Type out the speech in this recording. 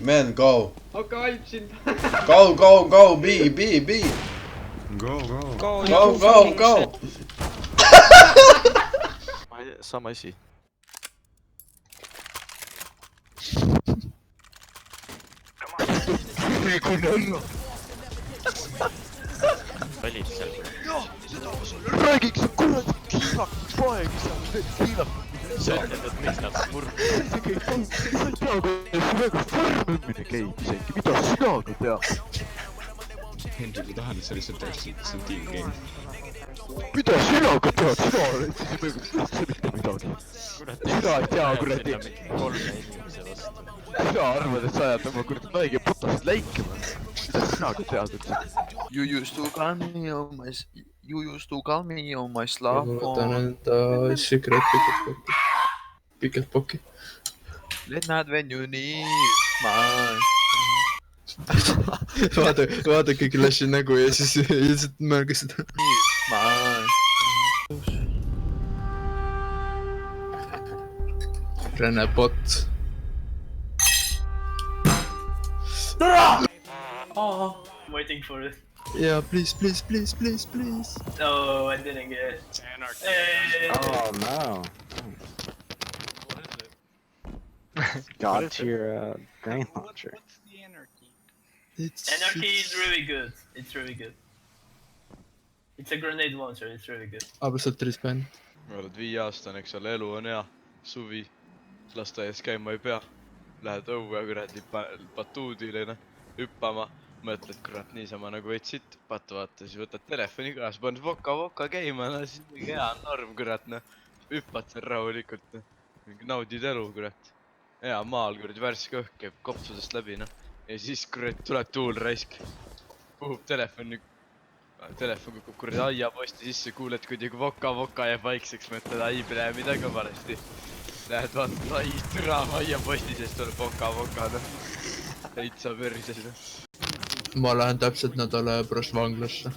Man, go. Hakka hype sind. Go, B. Go. Go. Sama asi. Olid seal. Räägiks kuradi kiilakud poeg, mis on need kiilakud. Sa ütled, et miks nad murd. Sa ei tea, kuidas väga farmimine käib isegi, mida sina ka tead. Henry, ma tahan, et sa lihtsalt teeksid, see on team game. Mida sina ka tead, sina oled siis üldse mitte midagi. Sina ei tea kuradi. 3 inimese vastu. Sina arvad, et sa ajad oma kuradi naige putast läikima. Mida sina ka tead üldse. You used to call me on my slap ma võtan phone. enda secret pikalt pokki. Lennad when you need my. vaadake Clashi nägu ja siis lihtsalt märga seda. Rene bot. I'm waiting for it. Yeah, please. No, I didn't get it. Hey. Oh no. Got your grain launcher. Anarchy is really good. It's really good. It's a grenade launcher, it's really good. Absolut respawn. oled 5-aastane, eks ole, elu on hea. Suvi. Lasteaias käima ei pea. Lähed õue kuradi batuudile hüppama. Mõtled kurat niisama nagu võtsid. Vaata, siis võtad telefoni kaas, paned voka käima. Siis mingi hea norm kurat. Hüppad seal rahulikult. Naudid elu kurat. Hea maal kurat, värske õhk käib kopsudest läbi. Ja siis kurat tuleb tuul raisk. Puhub telefon kukub kuradi aiaposti sisse. Kuuled kuidagi voka ja vaikseks. Mõtled ai pole midagi valesti. Lähed vaatad ai türa aiaposti, sest tuleb voka. Heitsa perses. Ma lähen täpselt nädala pärast vanglasse.